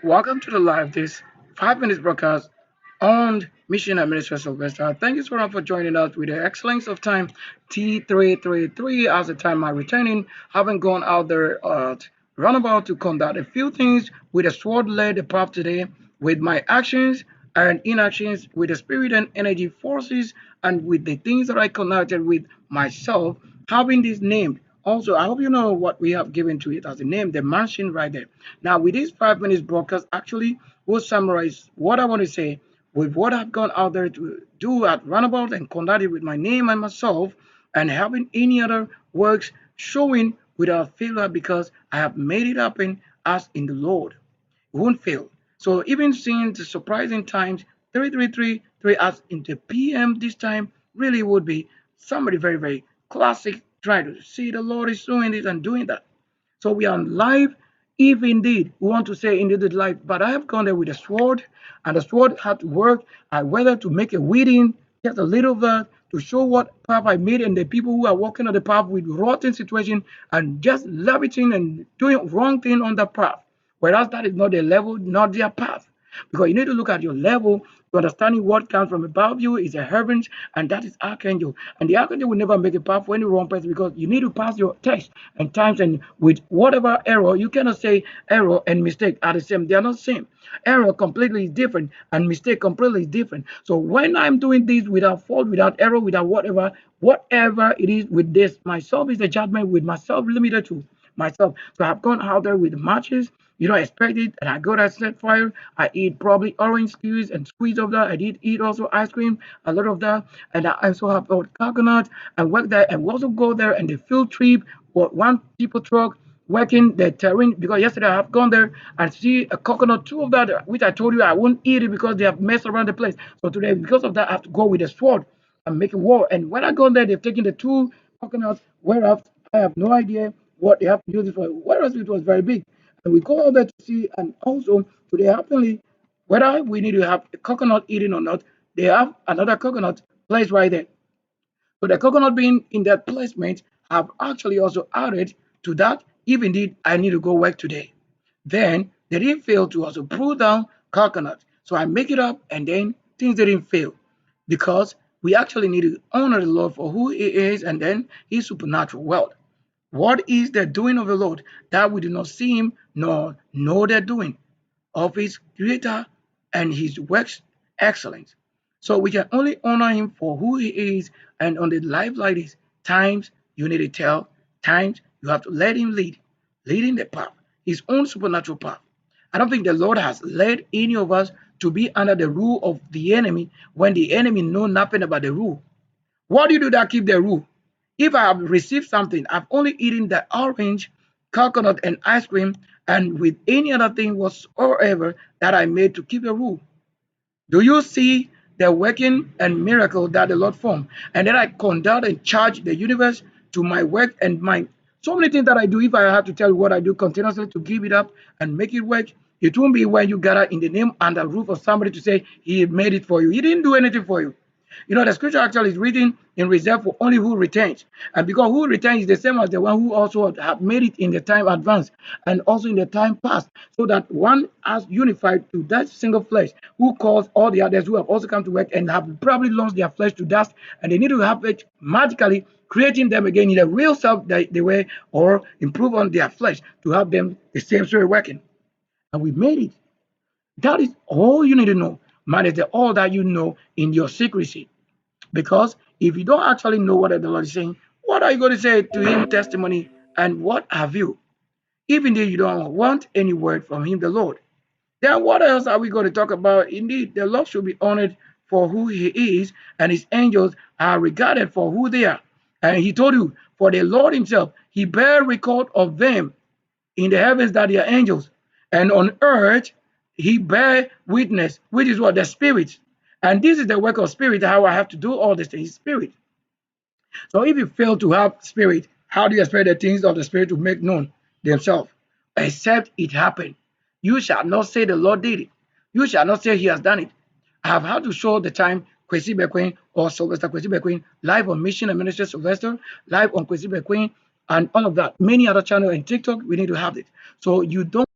Welcome to the live this 5 minutes broadcast on Mission Administrator Sylvester. Thank you so much for joining us with the excellence of time T333 as the time I'm returning, having gone out there roundabout to conduct a few things with a sword led path today with my actions and inactions with the spirit and energy forces and with the things that I connected with myself having this named. Also, I hope you know what we have given to it as a name, the mansion right there. Now, with this 5 minutes broadcast, actually, we'll summarize what I want to say with what I've gone out there to do at Runabout and conduct it with my name and myself, and having any other works showing without failure because I have made it happen as in the Lord. It won't fail. So even seeing the surprising times, 3333 as into PM this time really would be somebody very, very classic trying to see the Lord is doing this and doing that. So we are live, if indeed we want to say indeed life. But I have gone there with a sword, and the sword had to work. I whether to make a weeding, just a little of that, to show what path I made, and the people who are walking on the path with rotten situation and just leviting and doing wrong thing on the path. Whereas that is not their level, not their path. Because you need to look at your level to understanding what comes from above you is a heavens, and that is archangel. And the archangel will never make a path for any wrong person because you need to pass your test and times and with whatever error, you cannot say error and mistake are the same. They are not the same. Error completely is different and mistake completely is different. So when I'm doing this without fault, without error, without whatever it is with this, myself is the judgment with myself limited to myself. So I've gone out there with matches. You don't expect it, and I go to set fire. I eat probably orange squeeze and squeeze of that. I did eat also ice cream, a lot of that, and I also have coconut and work there, and we also go there and the field trip or one people truck working the terrain because yesterday I have gone there and see a coconut, two of that, which I told you I won't eat it because they have messed around the place. So today, because of that, I have to go with a sword and make a war. And when I go there, they've taken the two coconuts, whereas I have no idea what they have to use it for. Whereas it was very big. And we go out there to see, and also today, happily, whether we need to have a coconut eating or not, they have another coconut placed right there. So the coconut being in that placement have actually also added to that, if indeed I need to go work today. Then they didn't fail to also pull down coconut. So I make it up and then things didn't fail because we actually need to honor the Lord for who he is and then his supernatural wealth. What is the doing of the Lord that we do not see him nor know the doing of his creator and his works excellence? So we can only honor him for who he is. And on the life like this, times you need to tell, times you have to let him lead, leading the path, his own supernatural path. I don't think the Lord has led any of us to be under the rule of the enemy when the enemy know nothing about the rule. What do you do that keep the rule? If I have received something, I've only eaten the orange, coconut, and ice cream, and with any other thing whatsoever that I made to keep the rule. Do you see the working and miracle that the Lord formed? And then I conduct and charge the universe to my work and my so many things that I do. If I have to tell you what I do continuously to give it up and make it work, it won't be when you gather in the name and the roof of somebody to say he made it for you. He didn't do anything for you. You know, the scripture actually is written in reserve for only who retains. And because who retains is the same as the one who also have made it in the time advance and also in the time past, so that one has unified to that single flesh who calls all the others who have also come to work and have probably lost their flesh to dust, and they need to have it magically creating them again in the real self that they were, or improve on their flesh to have them the same story working. And we made it. That is all you need to know. Man, is all that you know in your secrecy. Because if you don't actually know what the Lord is saying, what are you going to say to him testimony? And what have you? Even though you don't want any word from him, the Lord, then what else are we going to talk about? Indeed, the Lord should be honored for who he is, and his angels are regarded for who they are. And he told you, for the Lord himself, he bear record of them in the heavens that they are angels, and on earth he bear witness, which is what the spirit. And this is the work of spirit, how I have to do all this things, spirit. So if you fail to have spirit, how do you expect the things of the spirit to make known themselves? Except it happened. You shall not say the Lord did it. You shall not say he has done it. I have had to show the time Kwasi Bekoe or Sylvester Kwasi Bekoe live on Mission and Minister Sylvester, live on Kwasi Bekoe and all of that. Many other channels and TikTok, we need to have it. So you don't